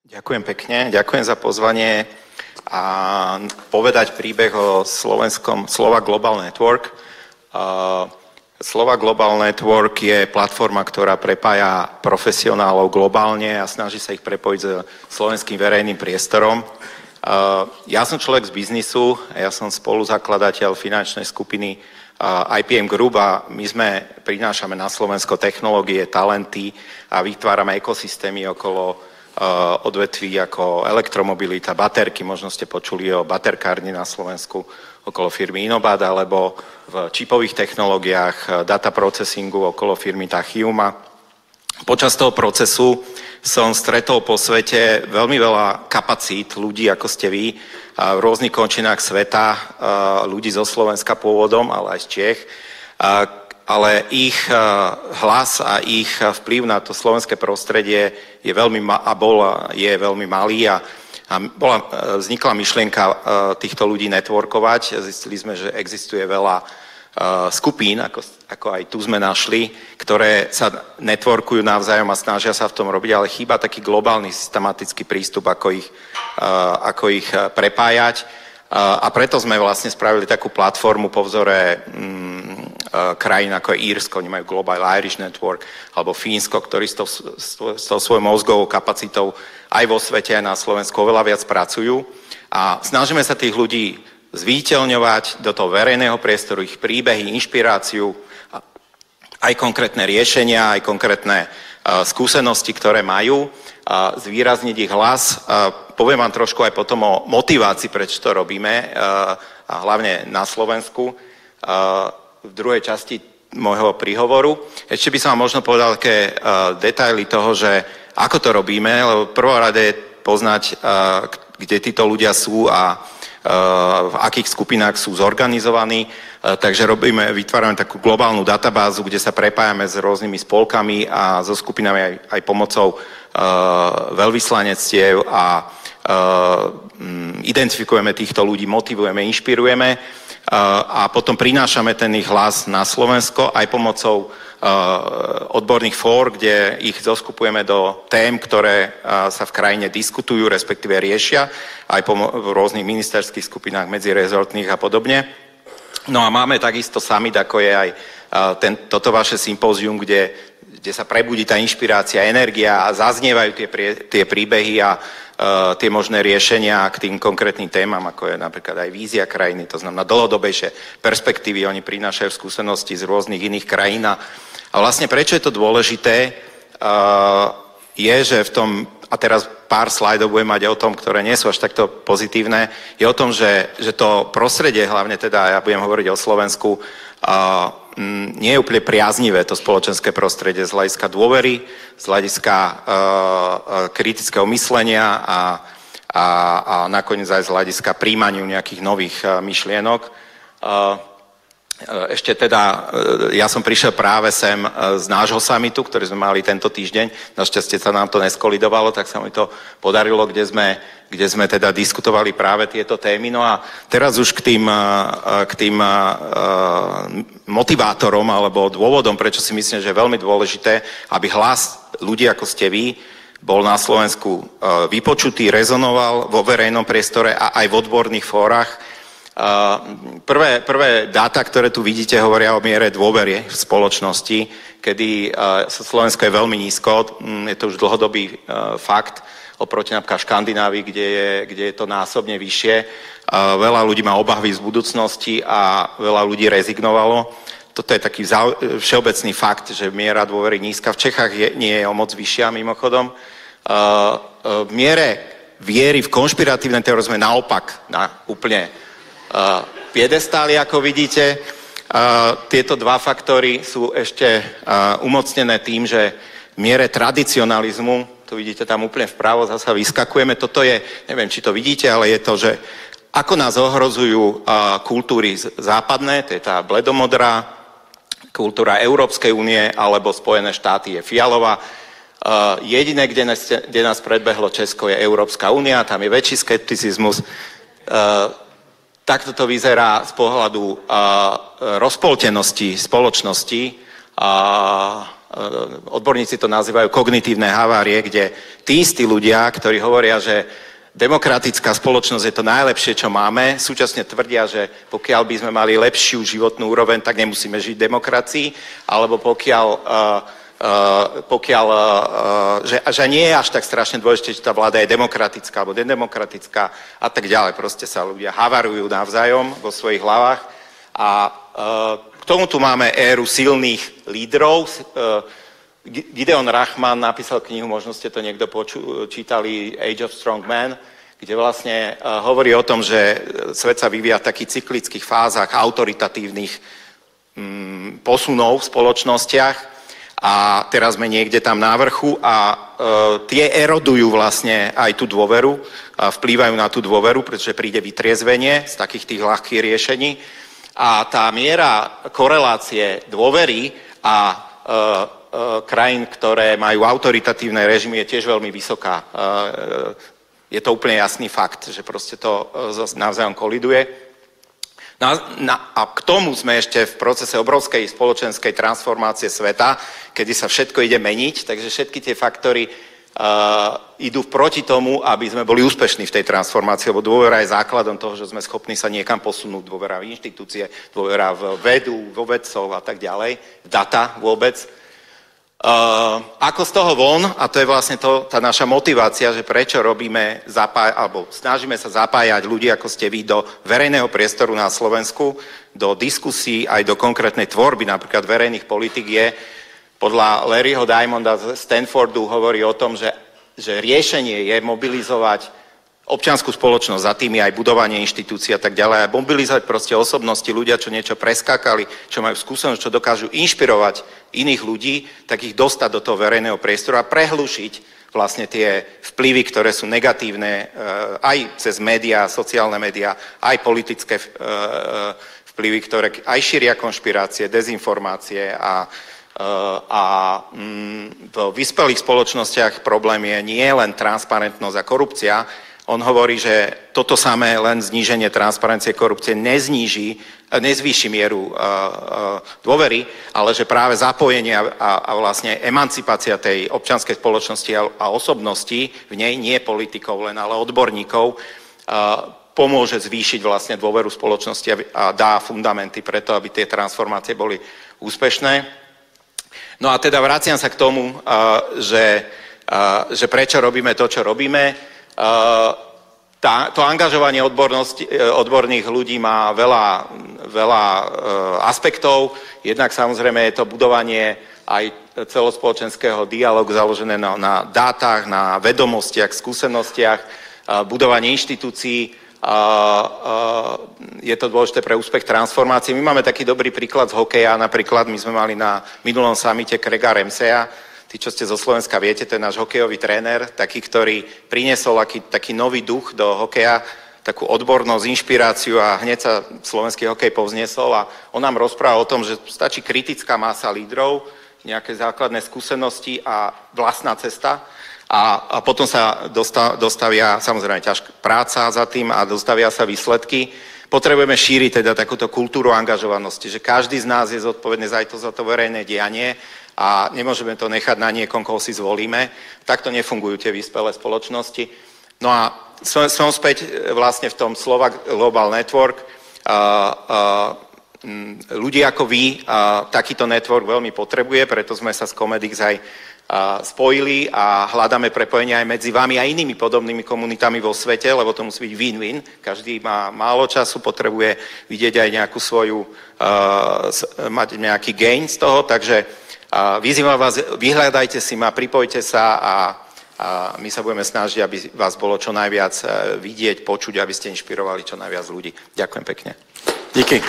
Ďakujem pekne, ďakujem za pozvanie a povedať príbeh o slovenskom Slova Global Network. Slova Global Network je platforma, ktorá prepája profesionálov globálne a snaží sa ich prepojiť s slovenským verejným priestorom. Ja som človek z biznisu, ja som spoluzakladateľ finančnej skupiny IPM Group a my prinášame na Slovensko technológie, talenty a vytvárame ekosystémy okolo odvetví ako elektromobilita, baterky, možno ste počuli o baterkárni na Slovensku okolo firmy Inobat, alebo v čipových technológiách, data processingu okolo firmy Tachiuma. Počas toho procesu som stretol po svete veľmi veľa kapacít ľudí, ako ste vy, v rôznych končinách sveta, ľudí zo Slovenska pôvodom, ale aj z Čiech, ale ich hlas a ich vplyv na to slovenské prostredie je veľmi malý a vznikla myšlienka týchto ľudí networkovať. Zistili sme, že existuje veľa skupín, ako aj tu sme našli, ktoré sa networkujú navzájom a snažia sa v tom robiť, ale chýba taký globálny systematický prístup, ako ich prepájať. A preto sme vlastne spravili takú platformu po vzore krajín ako je Írsko, oni majú Global Irish Network, alebo Fínsko, ktorí s tou svojou mozgovou kapacitou aj vo svete, aj na Slovensku oveľa viac pracujú. A snažíme sa tých ľudí zviditeľňovať do toho verejného priestoru, ich príbehy, inšpiráciu, aj konkrétne riešenia, aj konkrétne skúsenosti, ktoré majú, zvýrazniť ich hlas. Poviem vám trošku aj potom o motivácii, prečo to robíme, a hlavne na Slovensku, v druhej časti môjho príhovoru. Ešte by som vám možno povedal také detaily toho, že ako to robíme, lebo prvorade je poznať, kde títo ľudia sú a v akých skupinách sú zorganizovaní. Takže vytvárame takú globálnu databázu, kde sa prepájame s rôznymi spolkami a so skupinami aj pomocou veľvyslanectiev a identifikujeme týchto ľudí, motivujeme, inšpirujeme a potom prinášame ten ich hlas na Slovensko aj pomocou odborných fór, kde ich zoskupujeme do tém, ktoré sa v krajine diskutujú, respektíve riešia, aj v rôznych ministerských skupinách, medzirezortných a podobne. No a máme takisto summit, ako je aj toto vaše sympózium, kde sa prebudí tá inšpirácia, energia a zaznievajú tie príbehy a tie možné riešenia k tým konkrétnym témam, ako je napríklad aj vízia krajiny, to znamená dlhodobejšie perspektívy, oni prinášajú skúsenosti z rôznych iných krajín. A vlastne prečo je to dôležité, je, že v tom, a teraz pár slajdov budem mať o tom, ktoré nie sú až takto pozitívne, je o tom, že to prostredie, hlavne teda ja budem hovoriť o Slovensku, nie je úplne priaznivé to spoločenské prostredie z hľadiska dôvery, z hľadiska kritického myslenia a nakoniec aj z hľadiska príjmaniu nejakých nových myšlienok. Ešte teda, ja som prišiel práve sem z nášho summitu, ktorý sme mali tento týždeň. Našťastie sa nám to neskolidovalo, tak sa mi to podarilo, kde sme teda diskutovali práve tieto témy. No a teraz už k tým motivátorom alebo dôvodom, prečo si myslím, že je veľmi dôležité, aby hlas ľudí ako ste vy bol na Slovensku vypočutý, rezonoval vo verejnom priestore a aj v odborných fórach. Prvé dáta, ktoré tu vidíte, hovoria o miere dôvery v spoločnosti, kedy Slovensko je veľmi nízko, je to už dlhodobý fakt, oproti napríklad Škandinávii, kde je to násobne vyššie. Veľa ľudí má obavy z budúcnosti a veľa ľudí rezignovalo. Toto je taký všeobecný fakt, že miera dôvery nízka. V Čechách nie je o moc vyššia mimochodom. V miere viery v konšpiratívne teórie sme naopak na úplne piedestáli, ako vidíte. Tieto dva faktory sú ešte umocnené tým, že v miere tradicionalizmu, tu vidíte tam úplne vpravo, zasa vyskakujeme, toto je, neviem, či to vidíte, ale je to, že ako nás ohrozujú kultúry západné, to je tá bledomodrá, kultúra Európskej únie alebo Spojené štáty je fialová. Jediné, kde nás predbehlo Česko, je Európska únia, tam je väčší skepticizmus. Takto to vyzerá z pohľadu rozpoltenosti spoločnosti odborníci to nazývajú kognitívne havárie, kde tí istí ľudia, ktorí hovoria, že demokratická spoločnosť je to najlepšie, čo máme, súčasne tvrdia, že pokiaľ by sme mali lepšiu životnú úroveň, tak nemusíme žiť v demokracii, alebo že nie je až tak strašne dôležité, či tá vláda je demokratická alebo nedemokratická a tak ďalej. Proste sa ľudia havarujú navzájom vo svojich hlavách a k tomu tu máme éru silných lídrov. Gideon Rachman napísal knihu, možno ste to niekto čítali, Age of Strong Men, kde vlastne hovorí o tom, že svet sa vyvíja v takých cyklických fázach autoritatívnych posunov v spoločnostiach a teraz sme niekde tam na vrchu a tie erodujú vlastne aj tú dôveru, vplývajú na tú dôveru, pretože príde vytriezvenie z takých tých ľahkých riešení a tá miera korelácie dôvery a krajín, ktoré majú autoritatívne režimy, je tiež veľmi vysoká. Je to úplne jasný fakt, že proste to navzájom koliduje. A k tomu sme ešte v procese obrovskej spoločenskej transformácie sveta, kedy sa všetko ide meniť, takže všetky tie faktory idú proti tomu, aby sme boli úspešní v tej transformácii, lebo dôvera je základom toho, že sme schopní sa niekam posunúť, dôvera v inštitúcie, dôvera v vedu, vo vedcov a tak ďalej, v data vôbec. Ako z toho von, a to je vlastne tá naša motivácia, že prečo robíme, alebo snažíme sa zapájať ľudí, ako ste vy, do verejného priestoru na Slovensku, do diskusí, aj do konkrétnej tvorby, napríklad verejných politik je, podľa Larryho Diamonda z Stanfordu hovorí o tom, že riešenie je mobilizovať občiansku spoločnosť, za tým je aj budovanie inštitúcií a tak ďalej, a mobilizovať proste osobnosti, ľudia, čo niečo preskákali, čo majú skúsenosť, čo dokážu inšpirovať iných ľudí, tak ich dostať do toho verejného priestoru a prehlušiť vlastne tie vplyvy, ktoré sú negatívne aj cez médiá, sociálne médiá, aj politické vplyvy, ktoré aj šíria konšpirácie, dezinformácie a v vyspelých spoločnostiach problém je nie len transparentnosť a korupcia. On hovorí, že toto samé, len zníženie transparencie korupcie nezvýši mieru dôvery, ale že práve zapojenie a vlastne emancipácia tej občianskej spoločnosti a osobností v nej, nie politikov len, ale odborníkov, pomôže zvýšiť vlastne dôveru spoločnosti a dá fundamenty preto, aby tie transformácie boli úspešné. No a teda vraciam sa k tomu, že prečo robíme to, čo robíme. To angažovanie odborných ľudí má veľa aspektov. Jednak samozrejme je to budovanie aj celospoločenského dialógu založené na dátach, na vedomostiach, skúsenostiach, budovanie inštitúcií. Je to dôležité pre úspech transformácie. My máme taký dobrý príklad z hokeja. Napríklad my sme mali na minulom samite Craiga Ramseya. Tí, čo ste zo Slovenska viete, to je náš hokejový tréner, taký, ktorý priniesol taký nový duch do hokeja, takú odbornosť, inšpiráciu a hneď sa slovenský hokej povzniesol a on nám rozprával o tom, že stačí kritická masa lídrov, nejaké základné skúsenosti a vlastná cesta a potom sa dostavia, samozrejme ťažká práca za tým a dostavia sa výsledky. Potrebujeme šíriť teda takúto kultúru angažovanosti, že každý z nás je zodpovedný za to verejné dianie a nemôžeme to nechať na niekom, koho si zvolíme. Takto nefungujú tie vyspelé spoločnosti. No a som späť vlastne v tom Slovak Global Network. Ľudí ako vy takýto network veľmi potrebuje, preto sme sa s Comedix aj spojili a hľadáme prepojenie aj medzi vami a inými podobnými komunitami vo svete, lebo to musí byť win-win. Každý má málo času, potrebuje vidieť aj nejakú svoju, mať nejaký gain z toho, takže vyzývam vás, vyhľadajte si ma, pripojte sa a my sa budeme snažiť, aby vás bolo čo najviac vidieť, počuť, aby ste inšpirovali čo najviac ľudí. Ďakujem pekne. Díky.